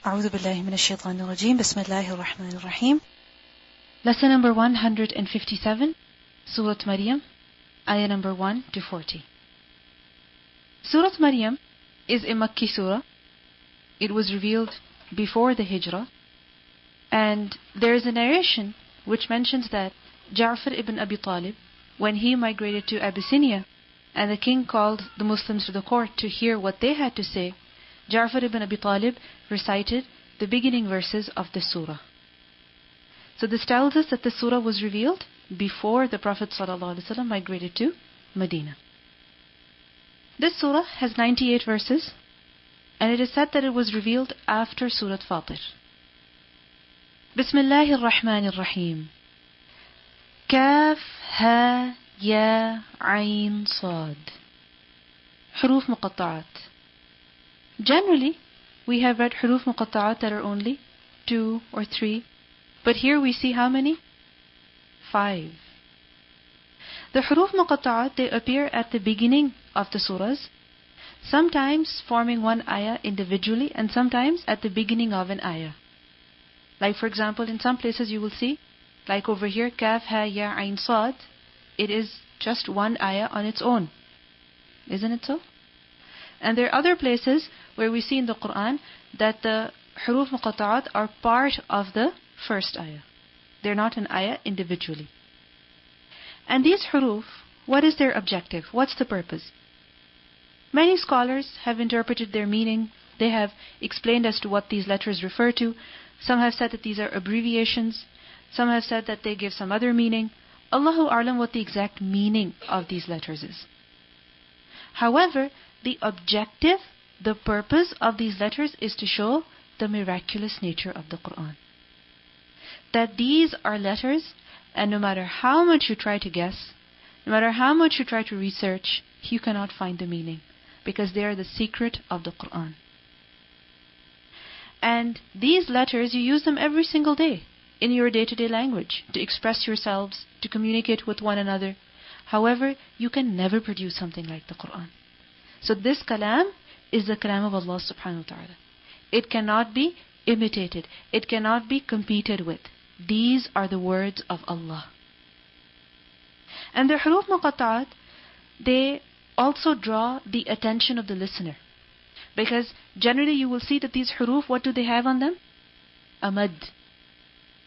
أعوذ بالله من الشيطان الرجيم. بسم الله الرحمن الرحيم. Lesson number 157, Surah Maryam, ayah number 1 to 40. Surah Maryam is a Makki surah. It was revealed before the Hijrah. And there is a narration which mentions that Ja'far ibn Abi Talib, when he migrated to Abyssinia, and the king called the Muslims to the court to hear what they had to say, Ja'far ibn Abi Talib recited the beginning verses of the surah. So this tells us that the surah was revealed before the Prophet ﷺ migrated to Medina. This surah has 98 verses, and it is said that it was revealed after Surah Fatir. Bismillahir Rahmanir Rahim. Kaf ha ya ayn sad. Huruf Muqattaat. Generally, we have read huruf muqatta'at that are only 2 or 3. But here we see how many? 5. The huruf muqatta'at, they appear at the beginning of the surahs, sometimes forming one ayah individually and sometimes at the beginning of an ayah. Like for example, in some places you will see, like over here, kaf ha ya ayn sad, it is just one ayah on its own. Isn't it so? And there are other places where we see in the Quran that the huruf muqatta'at are part of the first ayah. They're not an ayah individually. And these huruf, what is their objective? What's the purpose? Many scholars have interpreted their meaning. They have explained as to what these letters refer to. Some have said that these are abbreviations. Some have said that they give some other meaning. Allahu a'lam what the exact meaning of these letters is. However, the objective, the purpose of these letters is to show the miraculous nature of the Quran. That these are letters, and no matter how much you try to guess, no matter how much you try to research, you cannot find the meaning, because they are the secret of the Quran. And these letters, you use them every single day in your day-to-day language to express yourselves, to communicate with one another. However, you can never produce something like the Quran. So this kalam is the kalam of Allah subhanahu wa ta'ala. It cannot be imitated. It cannot be competed with. These are the words of Allah. And the huruf muqatta'at, they also draw the attention of the listener. Because generally you will see that these huruf, what do they have on them? A mad.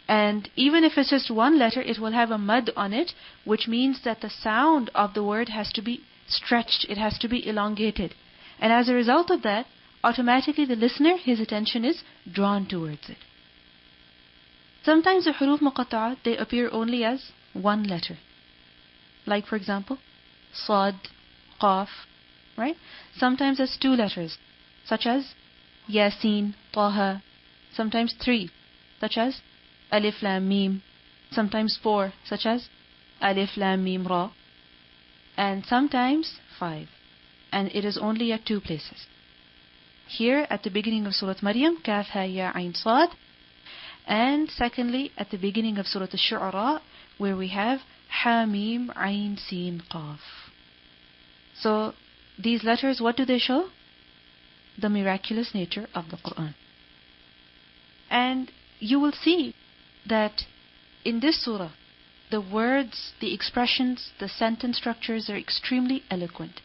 And even if it's just one letter, it will have a mad on it, which means that the sound of the word has to be stretched, it has to be elongated. And as a result of that, automatically the listener, his attention is drawn towards it. Sometimes the huruf muqatta'at, they appear only as one letter. Like for example, sad, qaf, right? Sometimes as 2 letters, such as yasin, taha. Sometimes 3, such as alif lam mim. Sometimes 4, such as alif lam mim ra. And sometimes 5. And it is only at 2 places. Here at the beginning of Surah Maryam, kaf ha ya ayn sad. And secondly, at the beginning of Surah Al-Shu'ara, where we have ha mim ayn sin qaf. So these letters, what do they show? The miraculous nature of the Quran. And you will see that in this surah, the words, the expressions, the sentence structures are extremely eloquent,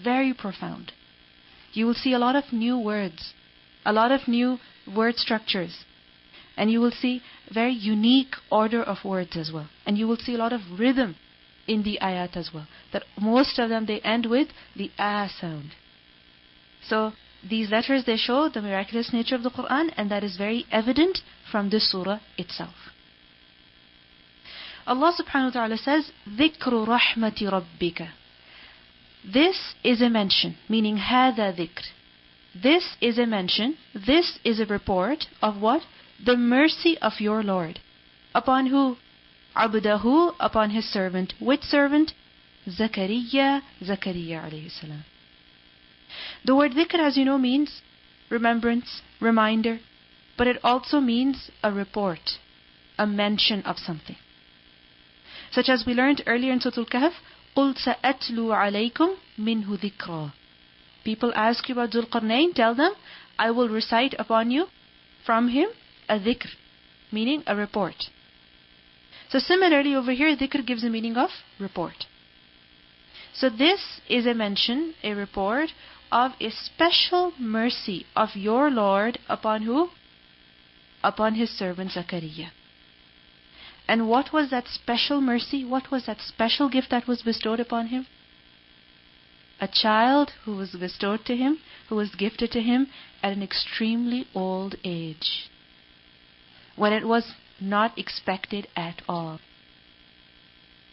very profound. You will see a lot of new words, a lot of new word structures, and you will see very unique order of words as well. And you will see a lot of rhythm in the ayat as well. That most of them, they end with the ah sound. So these letters, they show the miraculous nature of the Quran, and that is very evident from this surah itself. Allah subhanahu wa ta'ala says, ذِكْرُ رَحْمَةِ رَبِّكَ. This is a mention, meaning هَذَا ذِكْر. This is a mention, this is a report of what? The mercy of your Lord. Upon who? عَبْدَهُ, upon his servant. Which servant? Zakariya alayhi salam. The word dhikr, as you know, means remembrance, reminder, but it also means a report, a mention of something. Such as we learned earlier in Surah Al-Kahf, قُلْ سَأَتْلُو عَلَيْكُمْ مِنْهُ ذِكْرًا. People ask you about Dhul Qarnayn, tell them, I will recite upon you from him a dhikr, meaning a report. So similarly over here, dhikr gives the meaning of report. So this is a mention, a report of a special mercy of your Lord upon who? Upon His servant Zakariya. And what was that special mercy? What was that special gift that was bestowed upon him? A child who was bestowed to him, who was gifted to him at an extremely old age, when it was not expected at all.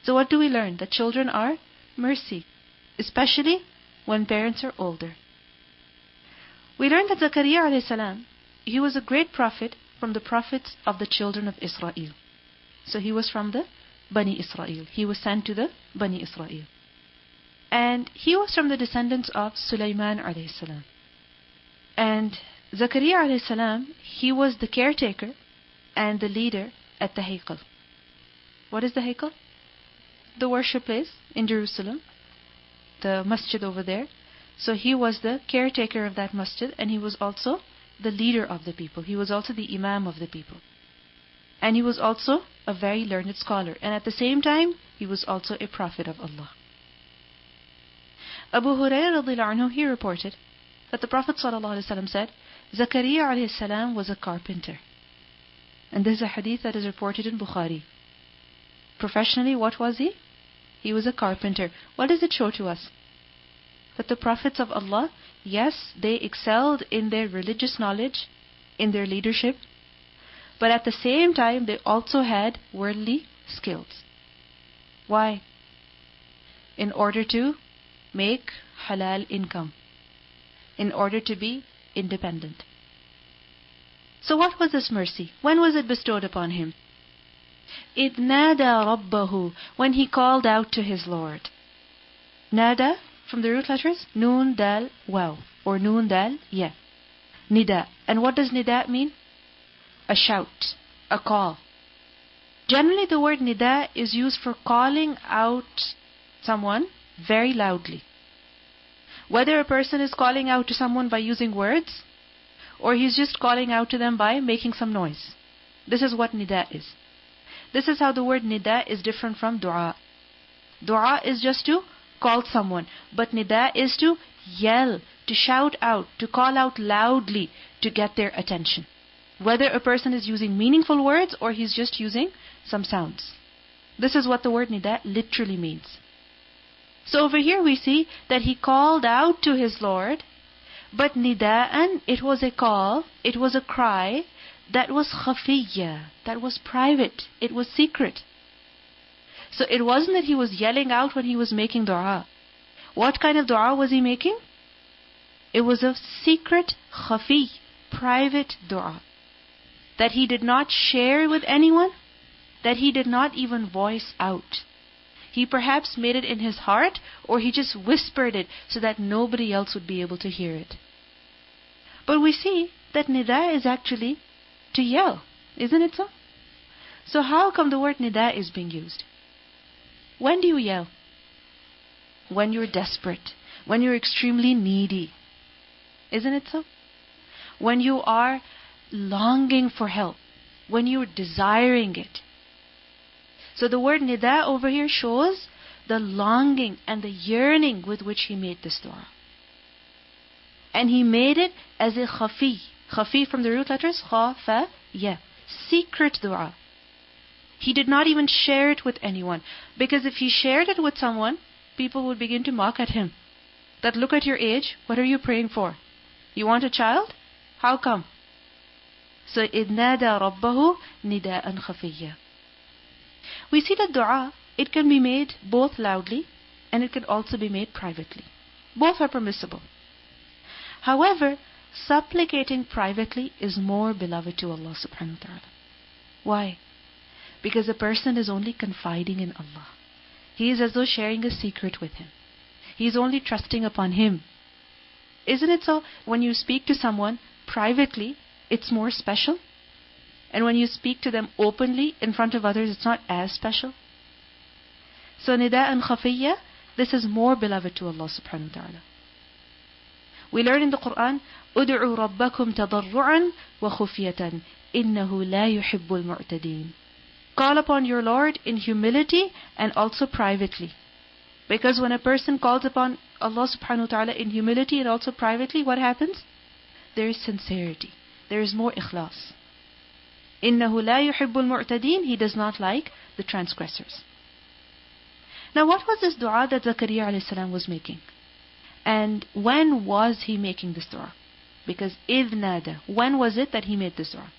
So what do we learn? That children are mercy, especially when parents are older. We learn that Zakariya alayhi salam, he was a great prophet from the prophets of the children of Israel. So he was from the Bani Israel. He was sent to the Bani Israel. And he was from the descendants of Sulaiman alayhi salam. And Zakariya alayhi salam, he was the caretaker and the leader at the Haykal. What is the Haykal? The worship place in Jerusalem, the masjid over there. So he was the caretaker of that masjid, and he was also the leader of the people. He was also the imam of the people. And he was also a very learned scholar. And at the same time, he was also a prophet of Allah. Abu Hurairah radhiyallahu anhu, he reported that the Prophet ﷺ said, Zakariya alayhi salam was a carpenter. And this is a hadith that is reported in Bukhari. Professionally, what was he? He was a carpenter. What does it show to us? That the prophets of Allah, yes, they excelled in their religious knowledge, in their leadership, but at the same time, they also had worldly skills. Why? In order to make halal income, in order to be independent. So what was this mercy? When was it bestowed upon him? إِذْ نَادَى رَبَّهُ, when he called out to his Lord. Nada, from the root letters, Noon, Dal, Waw, or Noon, Dal, Ya. Nida. And what does nida mean? A shout, a call. Generally the word nida is used for calling out someone very loudly. Whether a person is calling out to someone by using words, or he's just calling out to them by making some noise. This is what nida is. This is how the word nida is different from dua. Dua is just to call someone, but nida is to yell, to shout out, to call out loudly to get their attention. Whether a person is using meaningful words or he's just using some sounds. This is what the word nida literally means. So over here we see that he called out to his Lord, but nida'an, it was a call, it was a cry that was khafiyya, that was private, it was secret. So it wasn't that he was yelling out when he was making dua. What kind of dua was he making? It was a secret, khafi, private dua that he did not share with anyone, that he did not even voice out. He perhaps made it in his heart, or he just whispered it so that nobody else would be able to hear it. But we see that nida is actually to yell, isn't it so? So how come the word nida is being used? When do you yell? When you're desperate, when you're extremely needy. Isn't it so? When you are longing for help, when you're desiring it. So the word nida over here shows the longing and the yearning with which he made this dua. And he made it as a khafi. Khafi from the root letters, kha, fa, ya. Secret dua. He did not even share it with anyone. Because if he shared it with someone, people would begin to mock at him. That look at your age, what are you praying for? You want a child? How come? So إِذْ نَادَى رَبَّهُ نِدَاءً خَفِيًّا. We see that dua, it can be made both loudly and it can also be made privately. Both are permissible. However, supplicating privately is more beloved to Allah subhanahu wa ta'ala. Why? Because a person is only confiding in Allah. He is as though sharing a secret with Him. He is only trusting upon Him. Isn't it so? When you speak to someone privately, it's more special. And when you speak to them openly in front of others, it's not as special. So nida'an khafiyya, this is more beloved to Allah subhanahu wa ta'ala. We learn in the Quran, "Ud'u rabbakum tadarru'an wa khufyatan, innahu la yuhibbul mu'tadin." Call upon your Lord in humility and also privately. Because when a person calls upon Allah subhanahu wa ta'ala in humility and also privately, what happens? There is sincerity. There is more ikhlas. إِنَّهُ لَا يُحِبُّ الْمُعْتَدِينَ. He does not like the transgressors. Now what was this dua that Zakariya alayhi salam was making? And when was he making this dua? Because إِذْ نَادَى. When was it that he made this dua?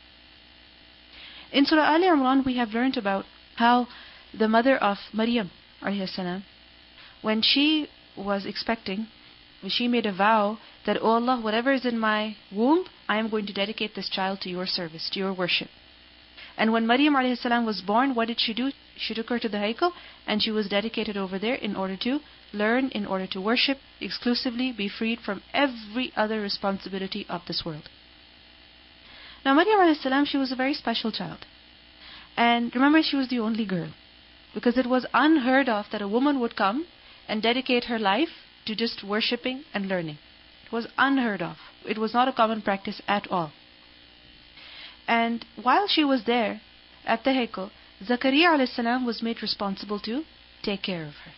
In Surah Al Imran we have learned about how the mother of Maryam alayhi salam, when she was expecting, she made a vow that, "Oh Allah, whatever is in my womb, I am going to dedicate this child to your service, to your worship." And when Maryam alayhi salam was born, what did she do? She took her to the Haykal and she was dedicated over there in order to learn, in order to worship exclusively, be freed from every other responsibility of this world. Now Maryam alayhi salam, she was a very special child. And remember, she was the only girl. Because it was unheard of that a woman would come and dedicate her life to just worshipping and learning. It was unheard of. It was not a common practice at all. And while she was there at the Haykal, Zakariya alayhi salam was made responsible to take care of her.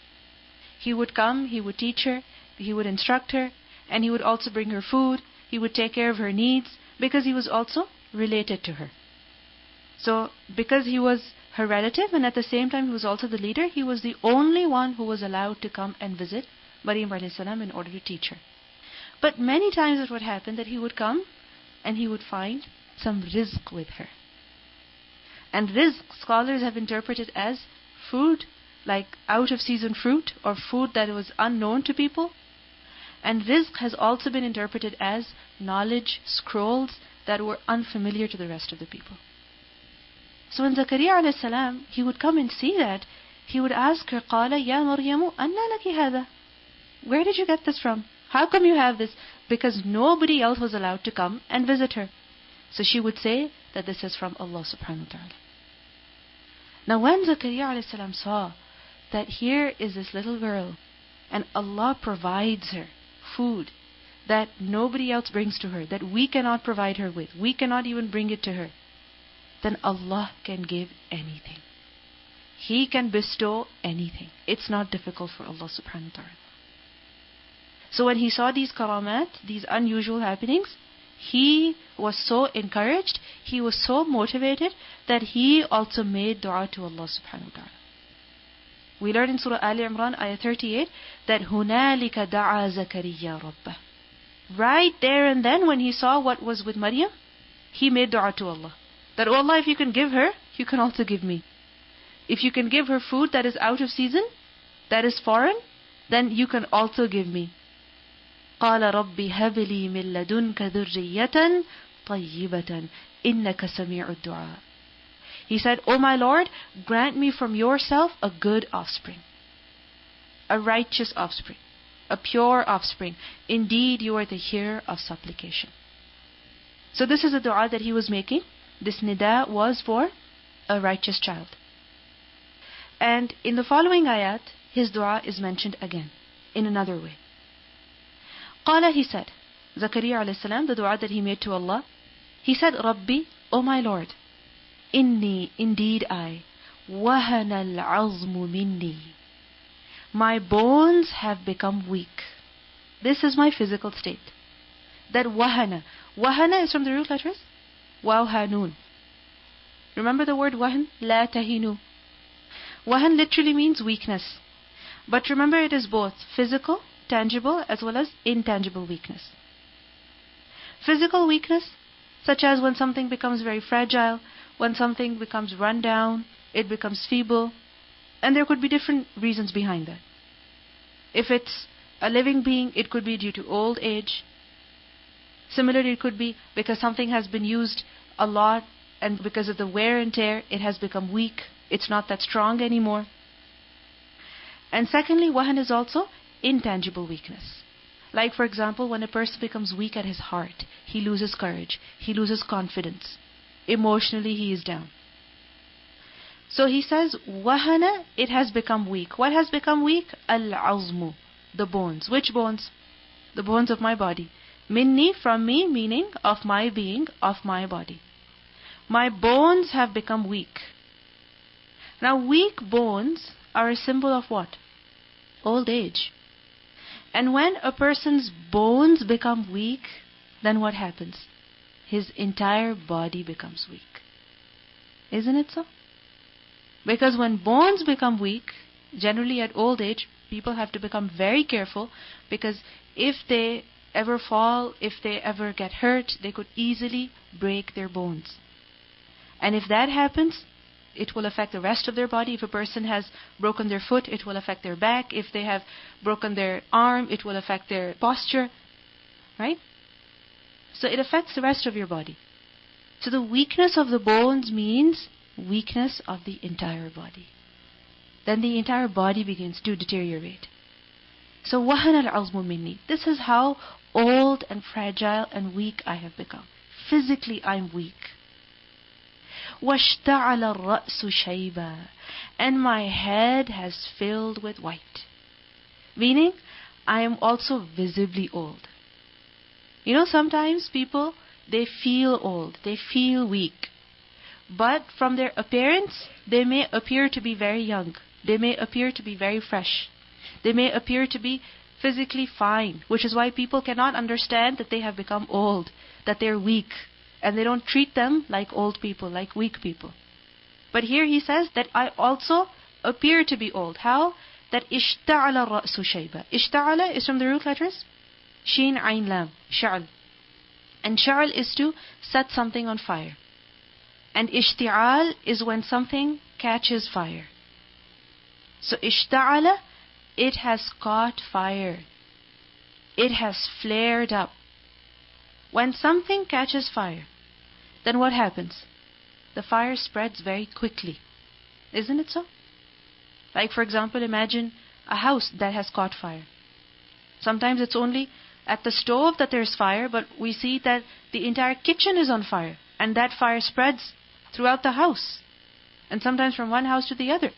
He would come, he would teach her, he would instruct her, and he would also bring her food, he would take care of her needs, because he was also related to her. So, because he was her relative and at the same time he was also the leader, he was the only one who was allowed to come and visit Maryam alayhi salam in order to teach her. But many times it would happen that he would come and he would find some rizq with her. And rizq, scholars have interpreted as food, like out of season fruit or food that was unknown to people. And rizq has also been interpreted as knowledge, scrolls that were unfamiliar to the rest of the people. So when Zakariya alayhi salam, he would come and see that, he would ask her, قَالَ يَا مَرْيَمُ أَنَّى لَكِ هَذَا? Where did you get this from? How come you have this? Because nobody else was allowed to come and visit her. So she would say that this is from Allah subhanahu wa ta'ala. Now when Zakariya alayhi salam saw that here is this little girl and Allah provides her food that nobody else brings to her, that we cannot provide her with, we cannot even bring it to her, then Allah can give anything. He can bestow anything. It's not difficult for Allah subhanahu wa ta'ala. So when he saw these karamat, these unusual happenings, he was so encouraged, he was so motivated that he also made dua to Allah subhanahu wa ta'ala. We learn in Surah Al Imran, ayah 38, that هُنَالِكَ دَعَى زَكَرِيَّا رَبَّهُ. Right there and then when he saw what was with Maryam, he made dua to Allah. That, "Oh Allah, if you can give her, you can also give me. If you can give her food that is out of season, that is foreign, then you can also give me." قَالَ رَبِّ هَبْ لِي مِن لَدُنْكَ ذُرِّيَّةً طَيِّبَةً إِنَّكَ سَمِيعُ الدُّعَاءِ. He said, "O my Lord, grant me from yourself a good offspring, a righteous offspring, a pure offspring. Indeed, you are the hearer of supplication." So this is a dua that he was making. This nida was for a righteous child. And in the following ayat, his dua is mentioned again, in another way. Qala, he said, Zakariya alayhi salam, the dua that he made to Allah, he said, "Rabbi, O my Lord, inni, indeed I, wahana al-azmu minni. My bones have become weak." This is my physical state. That wahana. Wahana is from the root letters Waw Ha Noon. Remember the word wahan? La tahinu. Wahan literally means weakness. But remember, it is both physical, tangible, as well as intangible weakness. Physical weakness, such as when something becomes very fragile, when something becomes run down, it becomes feeble, and there could be different reasons behind that. If it's a living being, it could be due to old age. Similarly, it could be because something has been used a lot and because of the wear and tear, it has become weak. It's not that strong anymore. And secondly, wahan is also intangible weakness. Like for example, when a person becomes weak at his heart, he loses courage, he loses confidence. Emotionally, he is down. So he says, wahana, it has become weak. What has become weak? Al-azmu, the bones. Which bones? The bones of my body. Minni, from me, meaning of my being, of my body. My bones have become weak. Now, weak bones are a symbol of what? Old age. And when a person's bones become weak, then what happens? His entire body becomes weak. Isn't it so? Because when bones become weak, generally at old age, people have to become very careful, because if they ever fall, if they ever get hurt, they could easily break their bones. And if that happens, it will affect the rest of their body. If a person has broken their foot, it will affect their back. If they have broken their arm, it will affect their posture. Right? So it affects the rest of your body. So the weakness of the bones means weakness of the entire body. Then the entire body begins to deteriorate. So وَهَنَ الْعَظْمُ مِنِّي. This is how old and fragile and weak I have become. Physically I'm weak. وَاشْتَعَلَ الرَّأْسُ شَيْبًا. And my head has filled with white. Meaning, I am also visibly old. You know, sometimes people, they feel old, they feel weak. But from their appearance, they may appear to be very young. They may appear to be very fresh. They may appear to be physically fine, which is why people cannot understand that they have become old, that they're weak. And they don't treat them like old people, like weak people. But here he says that I also appear to be old. How? That اشتعل الرأس شيبا. اشتعل is from the root letters Shin, Ain, Lam, Sha'al. And Sha'al is to set something on fire. And ishti'al is when something catches fire. So ishta'ala, it has caught fire. It has flared up. When something catches fire, then what happens? The fire spreads very quickly. Isn't it so? Like, for example, imagine a house that has caught fire. Sometimes it's only at the stove that there's fire, but we see that the entire kitchen is on fire, and that fire spreads throughout the house, and sometimes from one house to the other.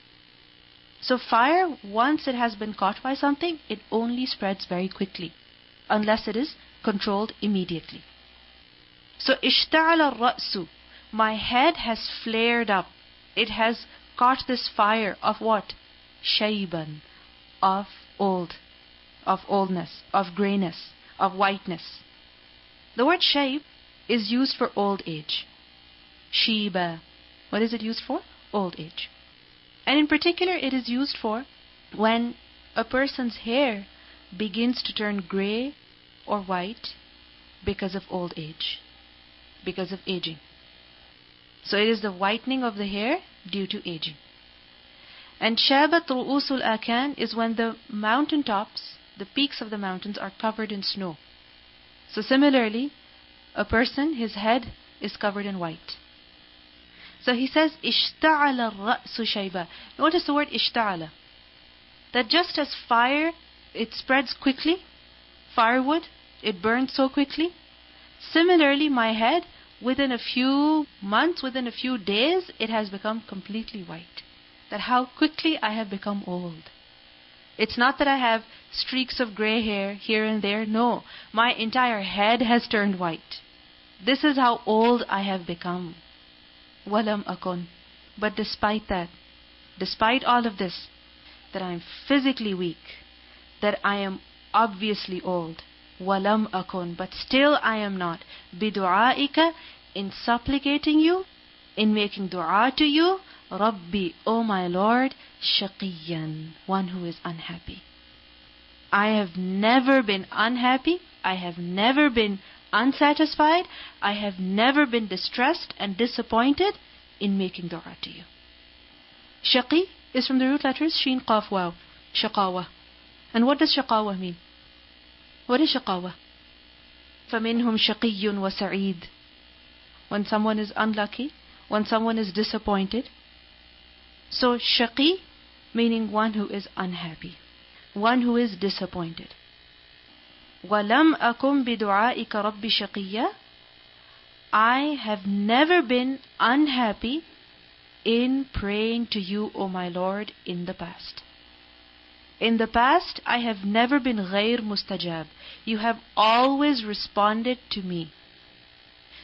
So fire, once it has been caught by something, it only spreads very quickly, unless it is controlled immediately. So ishta'ala al-ra'su, my head has flared up. It has caught this fire of what? Shayban, of oldness, of grayness, of whiteness. The word shayb is used for old age. Shiba. What is it used for? Old age. And in particular, it is used for when a person's hair begins to turn gray or white because of old age, because of aging. So it is the whitening of the hair due to aging. And shabat ru'usul akan is when the mountain tops, the peaks of the mountains are covered in snow. So similarly, a person, his head is covered in white. So he says, ishta'ala ra'su shayba. Notice the word ishta'ala. That just as fire, it spreads quickly, firewood, it burns so quickly. Similarly, my head, within a few months, within a few days, it has become completely white. That how quickly I have become old. It's not that I have streaks of gray hair here and there. No, my entire head has turned white. This is how old I have become. Walam akun. But despite that, despite all of this, that I am physically weak, that I am obviously old, walam akun, but still I am not, bidu'aika, in supplicating you, in making dua to you, Rabbi, O my Lord, shaqiyan, one who is unhappy. I have never been unhappy, I have never been unsatisfied, I have never been distressed and disappointed in making dua to you. Shaqi is from the root letters Shin, Qaf, Waw, shaqawa. And what does shaqawa mean? What is shaqawa? فَمِنْهُمْ شَقِيٌّ وَسَعِيدٌ. When someone is unlucky, when someone is disappointed. So shaqi, meaning one who is unhappy, one who is disappointed. وَلَمْ أَكُمْ بِدُعَائِكَ رَبِّ شَقِيًّا. I have never been unhappy in praying to you, O my Lord, in the past. In the past, I have never been غير mustajab. You have always responded to me.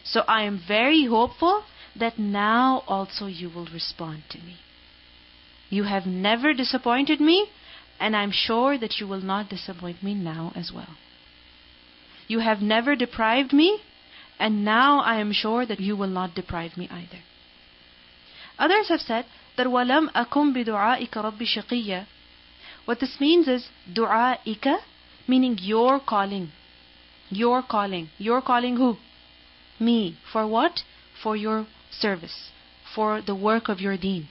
So I am very hopeful that now also you will respond to me. You have never disappointed me, and I'm sure that you will not disappoint me now as well. You have never deprived me, and now I am sure that you will not deprive me either. Others have said that وَلَمْ أَكُمْ بِدُعَائِكَ رَبِّ شَقِيًّا. What this means is du'a'ika, meaning your calling. Your calling. You're calling who? Me. For what? For your service. For the work of your deen.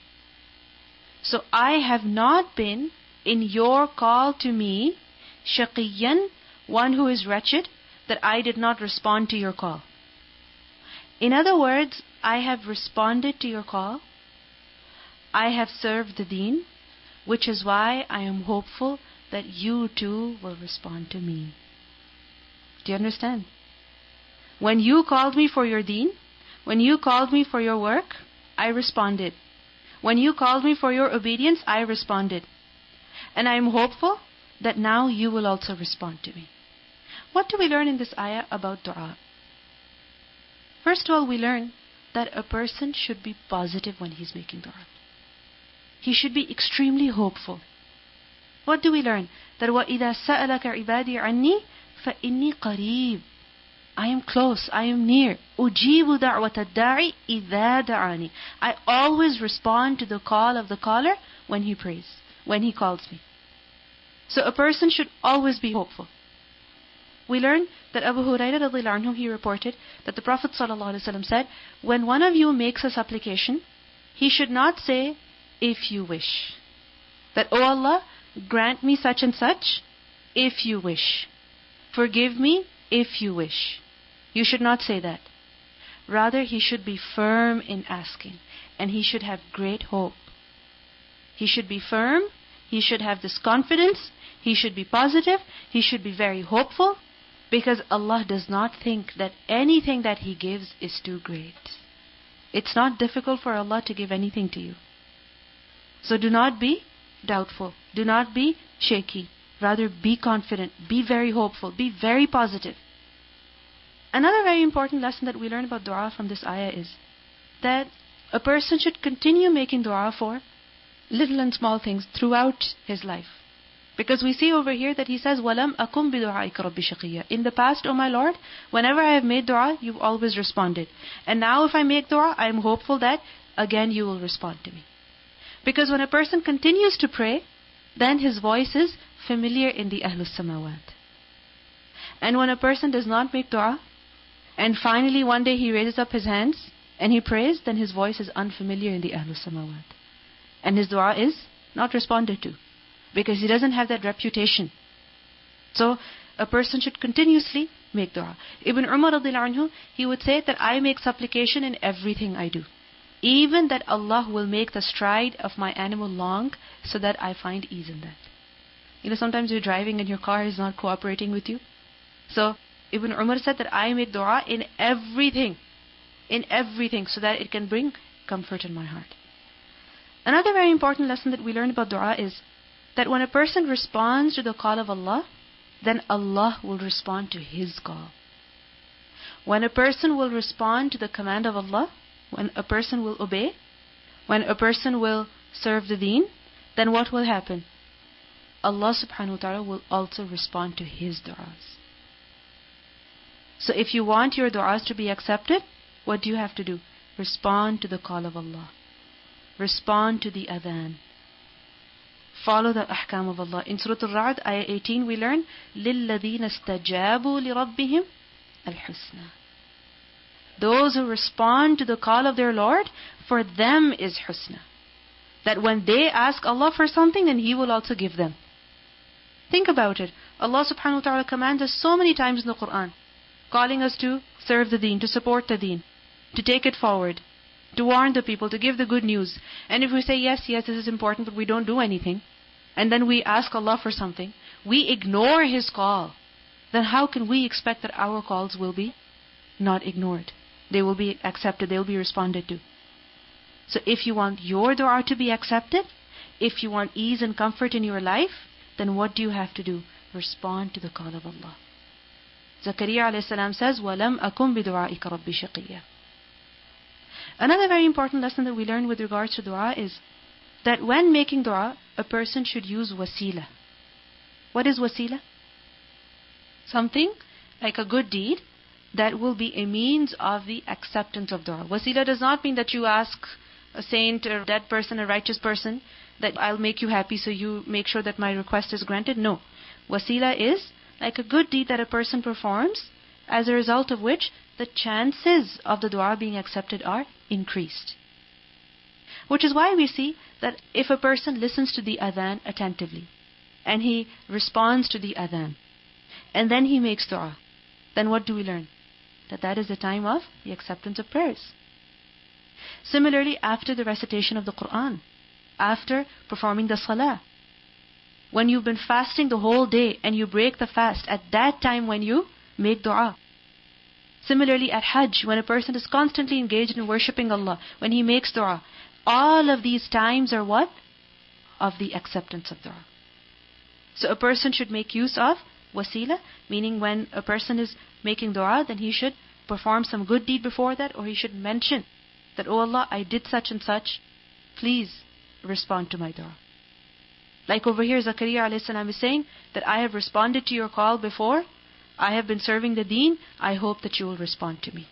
So I have not been in your call to me, shaqiyan, one who is wretched, that I did not respond to your call. In other words, I have responded to your call. I have served the deen, which is why I am hopeful that you too will respond to me. Do you understand? When you called me for your deen, when you called me for your work, I responded. When you called me for your obedience, I responded. And I am hopeful that now you will also respond to me. What do we learn in this ayah about dua? First of all, we learn that a person should be positive when he's making dua. He should be extremely hopeful. What do we learn? That وَإِذَا سَأَلَكَ عِبَادِي عَنِّي فَإِنِّي قَرِيبٌ. I am close, I am near. أُجِيبُ دَعْوَةَ الدَّاعِ إِذَا دَعَانِ. I always respond to the call of the caller when he prays, when he calls me. So a person should always be hopeful. We learn that Abu Hurairah radhiyallahu anhu, he reported that the Prophet ﷺ said, when one of you makes a supplication, he should not say, if you wish. That, oh Allah, grant me such and such, if you wish. Forgive me, if you wish. You should not say that. Rather, he should be firm in asking, and he should have great hope. He should be firm, he should have this confidence, he should be positive, he should be very hopeful, because Allah does not think that anything that He gives is too great. It's not difficult for Allah to give anything to you. So do not be doubtful. Do not be shaky. Rather be confident. Be very hopeful. Be very positive. Another very important lesson that we learn about dua from this ayah is that a person should continue making dua for little and small things throughout his life. Because we see over here that he says, وَلَمْ أَكُمْ بِدُعَائِكَ رَبِّ شَقِيًّا. In the past, O my Lord, whenever I have made dua, you've always responded. And now if I make dua, I am hopeful that again you will respond to me. Because when a person continues to pray, then his voice is familiar in the Ahlus Samawat. And when a person does not make dua, and finally one day he raises up his hands and he prays, then his voice is unfamiliar in the Ahlus Samawat. And his dua is not responded to. Because he doesn't have that reputation. So, a person should continuously make dua. Ibn Umar radhiyallahu anhu, he would say that I make supplication in everything I do. Even that Allah will make the stride of my animal long so that I find ease in that. You know, sometimes you're driving and your car is not cooperating with you. So, Ibn Umar said that I make dua in everything. In everything, so that it can bring comfort in my heart. Another very important lesson that we learn about dua is that when a person responds to the call of Allah, then Allah will respond to His call. When a person will respond to the command of Allah, when a person will obey, when a person will serve the deen, then what will happen? Allah subhanahu wa ta'ala will also respond to His du'as. So if you want your du'as to be accepted, what do you have to do? Respond to the call of Allah. Respond to the adhan. Follow the ahkam of Allah. In Surah Al-Ra'd, ayah 18, we learn, لِلَّذِينَ اسْتَجَابُوا لِرَبِّهِمْ الْحُسْنَى. Those who respond to the call of their Lord, for them is husna. That when they ask Allah for something, then He will also give them. Think about it. Allah subhanahu wa ta'ala commands us so many times in the Quran, calling us to serve the deen, to support the deen, to take it forward, to warn the people, to give the good news. And if we say, yes, this is important, but we don't do anything, and then we ask Allah for something, we ignore His call, then how can we expect that our calls will be not ignored? They will be accepted, they will be responded to. So if you want your dua to be accepted, if you want ease and comfort in your life, then what do you have to do? Respond to the call of Allah. Zakariya alayhi salam says, وَلَمْ أَكُمْ بِدُعَائِكَ رَبِّ شَقِيًّا. Another very important lesson that we learn with regards to dua is that when making dua, a person should use wasila. What is wasila? Something like a good deed that will be a means of the acceptance of dua. Wasila does not mean that you ask a saint, a dead person, a righteous person, that I'll make you happy so you make sure that my request is granted. No. Wasila is like a good deed that a person performs, as a result of which the chances of the dua being accepted are increased. Which is why we see that if a person listens to the adhan attentively, and he responds to the adhan, and then he makes dua, then what do we learn? That is the time of the acceptance of prayers. Similarly, after the recitation of the Quran, after performing the salah, when you've been fasting the whole day and you break the fast, at that time when you make dua. Similarly, at Hajj, when a person is constantly engaged in worshipping Allah, when he makes dua, all of these times are what? Of the acceptance of dua. So a person should make use of wasila, meaning when a person is making dua, then he should perform some good deed before that, or he should mention that, oh Allah, I did such and such, please respond to my dua. Like over here, Zakariya alayhi salam is saying that I have responded to your call before, I have been serving the deen, I hope that you will respond to me.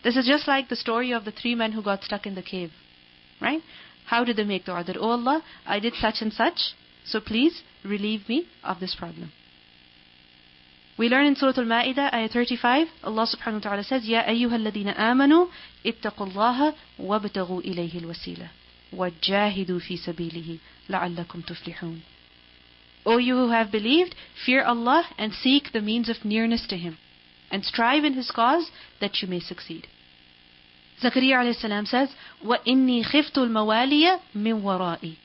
This is just like the story of the 3 men who got stuck in the cave. Right? How did they make dua? That, oh Allah, I did such and such, so please relieve me of this problem. We learn in Surah Al-Ma'idah, ayah 35, Allah subhanahu wa ta'ala says, Ya ayyuha alladhina amanu, ittaqullaha wabtaghu ilayhi al-wasila, wajjahidu fi sabilihi, la'allakum tuflihun. O you who have believed, fear Allah and seek the means of nearness to Him, and strive in His cause that you may succeed. Zakariya alayhi salam says, وَإِنِّي خِفْتُ الْمَوَالِيَ مِنْ وَرَائِي.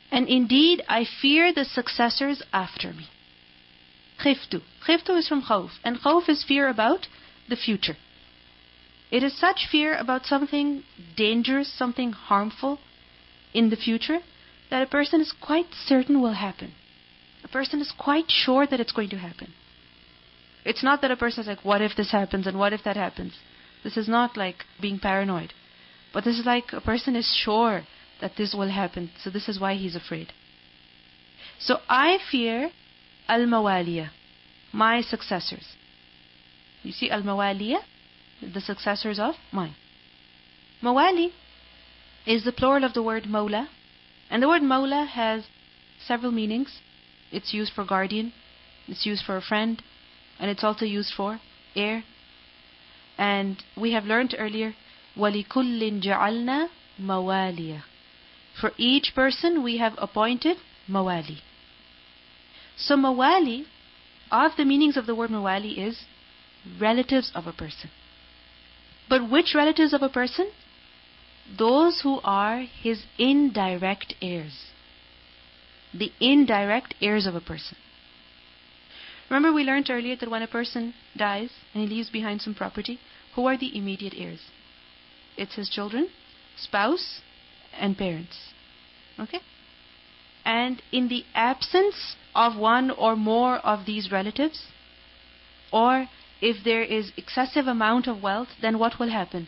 And indeed, I fear the successors after me. Khiftu. Khiftu is from khawf. And khawf is fear about the future. It is such fear about something dangerous, something harmful in the future, that a person is quite certain will happen. A person is quite sure that it's going to happen. It's not that a person is like, what if this happens and what if that happens? This is not like being paranoid. But this is like a person is sure that this will happen. So this is why he's afraid. So I fear al-mawaliya, my successors. You see al-mawaliya, the successors of mine. Mawali is the plural of the word mawla. And the word mawla has several meanings. It's used for guardian, it's used for a friend, and it's also used for heir. And we have learned earlier, وَلِكُلٍّ جَعَلْنَا مَوَالِيَ. For each person we have appointed mawali. So mawali, of the meanings of the word mawali is relatives of a person. But which relatives of a person? Those who are his indirect heirs. The indirect heirs of a person. Remember we learned earlier that when a person dies and he leaves behind some property, who are the immediate heirs? It's his children, spouse, and parents. Okay? And in the absence of one or more of these relatives, or if there is excessive amount of wealth, then what will happen?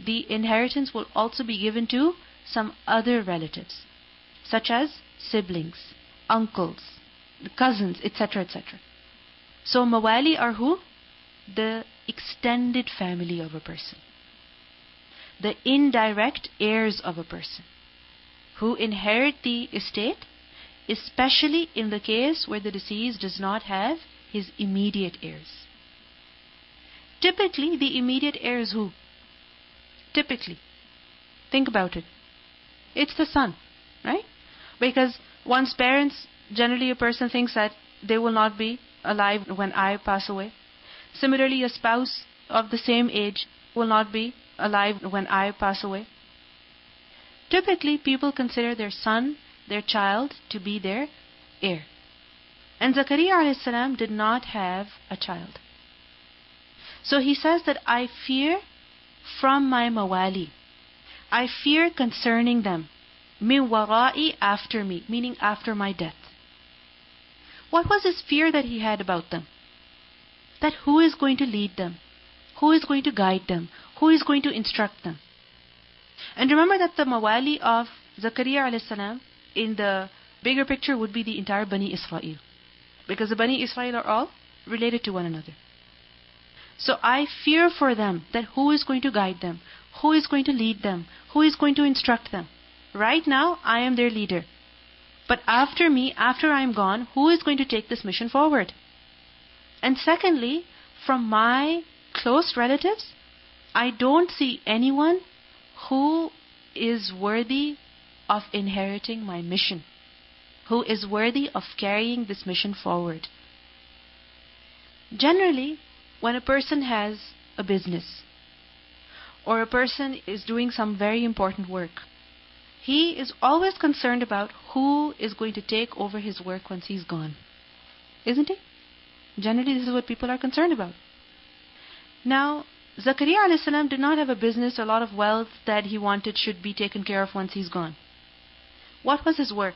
The inheritance will also be given to some other relatives, such as siblings, uncles, cousins, etc., etc. So mawali are who? The extended family of a person. The indirect heirs of a person who inherit the estate, especially in the case where the deceased does not have his immediate heirs. Typically, the immediate heir is who? Typically. Think about it. It's the son, right? Because one's parents, generally a person thinks that they will not be alive when I pass away. Similarly, a spouse of the same age will not be alive when I pass away. Typically, people consider their son, their child, to be their heir. And Zakariya alayhi salam did not have a child. So he says that I fear from my mawali. I fear concerning them. Min wara'i, after me, meaning after my death. What was his fear that he had about them? That who is going to lead them? Who is going to guide them? Who is going to instruct them? And remember that the mawali of Zakariya alayhi salam in the bigger picture would be the entire Bani Israel. Because the Bani Israel are all related to one another. So I fear for them that who is going to guide them? Who is going to lead them? Who is going to instruct them? Right now, I am their leader. But after me, after I am gone, who is going to take this mission forward? And secondly, from my close relatives, I don't see anyone who is worthy of inheriting my mission, who is worthy of carrying this mission forward. Generally, when a person has a business, or a person is doing some very important work, he is always concerned about who is going to take over his work once he's gone. Isn't he? Generally, this is what people are concerned about. Now, Zakariya alayhi salam did not have a business, a lot of wealth that he wanted should be taken care of once he's gone. What was his work?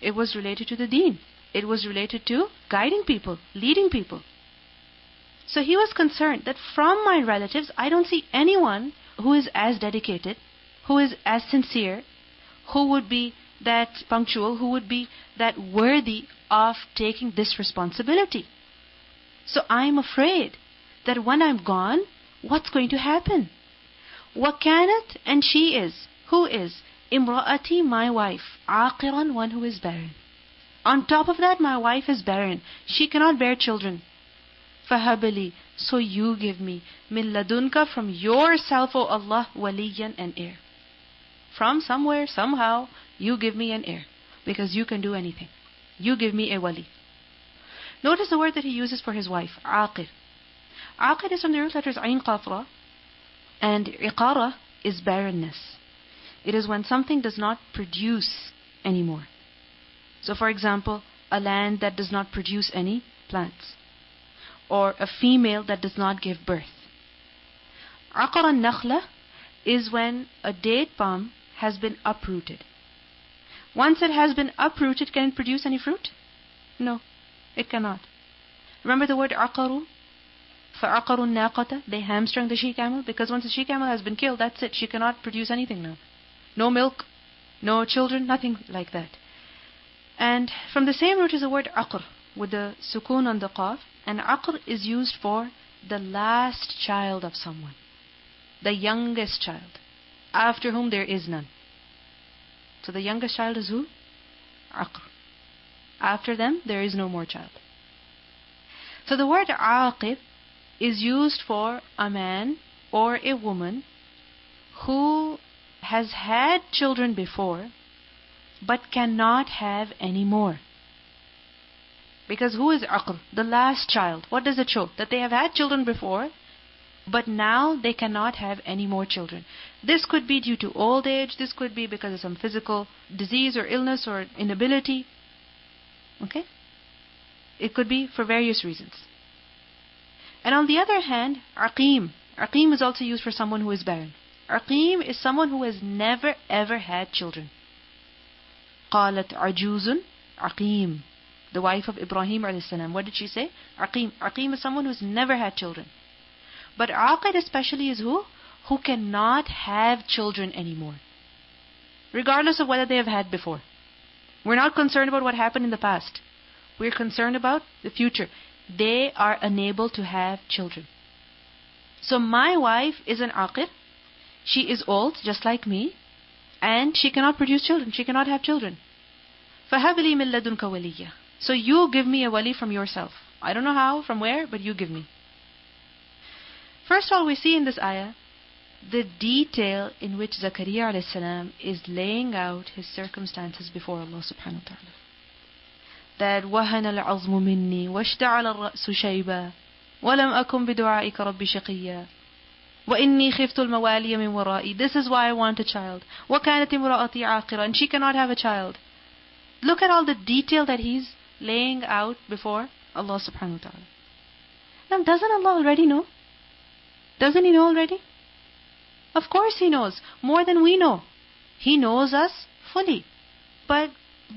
It was related to the deen. It was related to guiding people, leading people. So he was concerned that from my relatives, I don't see anyone who is as dedicated, who is as sincere, who would be that punctual, who would be that worthy of taking this responsibility. So I'm afraid that when I'm gone, what's going to happen? وَكَانَتْ, and she is, who is? Imra'ati, my wife, aqiran, one who is barren. On top of that, my wife is barren. She cannot bear children. فَهَبَلِي, so you give me, min ladunka, from yourself, O Allah, waliyan, an heir. From somewhere, somehow, you give me an heir. Because you can do anything. You give me a wali. Notice the word that he uses for his wife, aqir. Aqir is from the root letters ayn qafra, and iqara is barrenness. It is when something does not produce anymore. So for example, a land that does not produce any plants, or a female that does not give birth. Aqar al-nakhla is when a date palm has been uprooted. Once it has been uprooted, can it produce any fruit? No, it cannot. Remember the word aqaru? فَعَقَرُوا النَّاقَةَ, they hamstrung the she-camel, because once the she-camel has been killed, that's it. She cannot produce anything now. No milk, no children, nothing like that. And from the same root is the word aqr, with the sukoon on the qaf. And aqr is used for the last child of someone, the youngest child, after whom there is none. So the youngest child is who? Aqr. After them, there is no more child. So the word aqib is used for a man or a woman who has had children before but cannot have any more. Because who is aqr? The last child. What does it show? That they have had children before, but now they cannot have any more children. This could be due to old age. This could be because of some physical disease or illness or inability. Okay? It could be for various reasons. And on the other hand, aqim. Aqim is also used for someone who is barren. Aqim is someone who has never ever had children. قالت عجوز aqim. The wife of Ibrahim alayhi salam. What did she say? Aqim. Aqim is someone who has never had children. But aqid especially is who? Who cannot have children anymore. Regardless of whether they have had before. We're not concerned about what happened in the past. We're concerned about the future. They are unable to have children. So my wife is an aqir. She is old, just like me. And she cannot produce children. She cannot have children. فَهَبْلِي مِن لَدُنْكَ وَلِيًّا. So you give me a wali from yourself. I don't know how, from where, but you give me. First of all, we see in this ayah the detail in which Zakariya alayhi salam is laying out his circumstances before Allah subhanahu wa ta'ala. That وَهَنَ الْعَظْمُ مِنِّي وَاشْتَعَلَ الرَّأْسُ شَيْبًا وَلَمْ أَكُنْ بِدُعَائِكَ رَبِّ شَقِيًّا وَإِنِّي خِفْتُ الْمَوَالِيَ مِنْ وَرَائِي. This is why I want a child. وَكَانَتْ امْرَأَتِي عَاقِرًا. And she cannot have a child. Look at all the detail that he's laying out before Allah subhanahu wa ta'ala. Now, doesn't Allah already know? Doesn't He know already? Of course He knows, more than we know. He knows us fully. But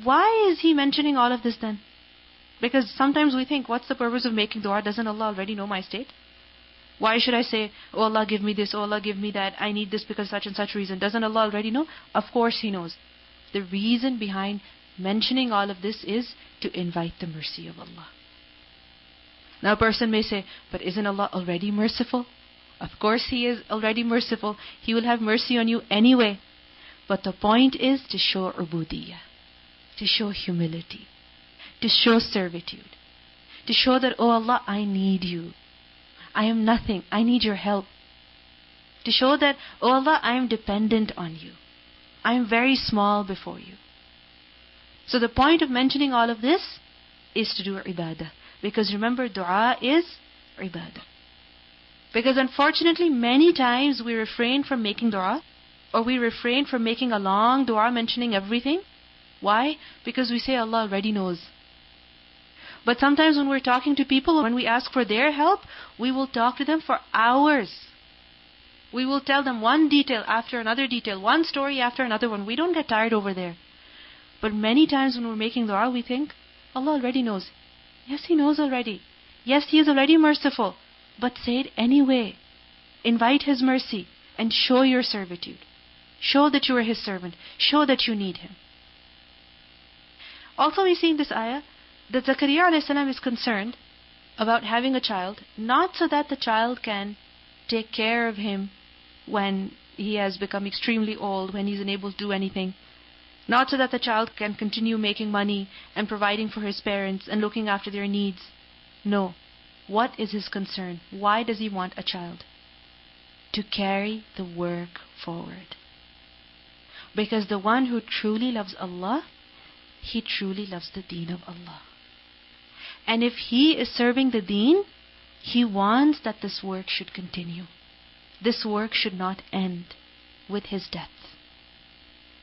why is He mentioning all of this then? Because sometimes we think, what's the purpose of making dua? Doesn't Allah already know my state? Why should I say, oh Allah give me this, oh Allah give me that, I need this because such and such reason? Doesn't Allah already know? Of course He knows. The reason behind mentioning all of this is to invite the mercy of Allah. Now a person may say, but isn't Allah already merciful? Of course He is already merciful. He will have mercy on you anyway. But the point is to show ubudiyah, to show humility, to show servitude, to show that, oh Allah, I need you. I am nothing. I need your help. To show that, oh Allah, I am dependent on you. I am very small before you. So the point of mentioning all of this is to do ibadah. Because remember, dua is ibadah. Because unfortunately, many times we refrain from making dua, or we refrain from making a long dua mentioning everything. Why? Because we say Allah already knows. But sometimes when we're talking to people, when we ask for their help, we will talk to them for hours. We will tell them one detail after another detail, one story after another one. We don't get tired over there. But many times when we're making dua, we think, Allah already knows. Yes, He knows already. Yes, He is already merciful. But say it anyway. Invite His mercy and show your servitude. Show that you are His servant. Show that you need Him. Also we see in this ayah that Zakariya a.s. is concerned about having a child, not so that the child can take care of him when he has become extremely old, when he's unable to do anything. Not so that the child can continue making money and providing for his parents and looking after their needs. No. What is his concern? Why does he want a child? To carry the work forward. Because the one who truly loves Allah, he truly loves the deen of Allah. And if he is serving the deen, he wants that this work should continue. This work should not end with his death.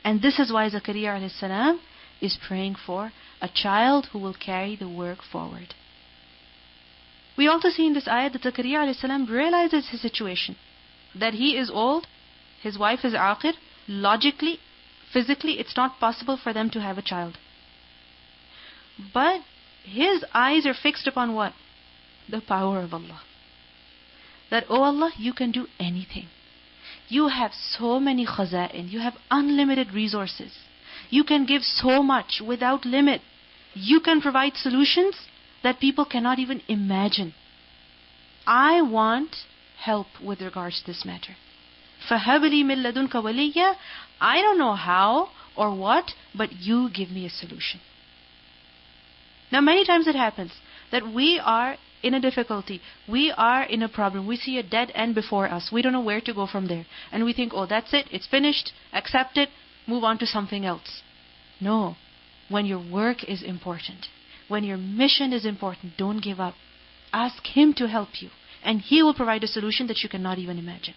And this is why Zakariya a.s. is praying for a child who will carry the work forward. We also see in this ayah that Zakariya a.s. realizes his situation. That he is old, his wife is aqir, logically, physically, it's not possible for them to have a child. But his eyes are fixed upon what? The power of Allah. That, oh Allah, you can do anything. You have so many khaza'in. You have unlimited resources. You can give so much without limit. You can provide solutions that people cannot even imagine. I want help with regards to this matter. فَهَبْ لِي مِن لَدُنْكَ وَلِيًّا. I don't know how or what, but you give me a solution. Now many times it happens that we are in a difficulty. We are in a problem. We see a dead end before us. We don't know where to go from there. And we think, oh, that's it. It's finished. Accept it. Move on to something else. No. When your work is important, when your mission is important, don't give up. Ask Him to help you. And He will provide a solution that you cannot even imagine.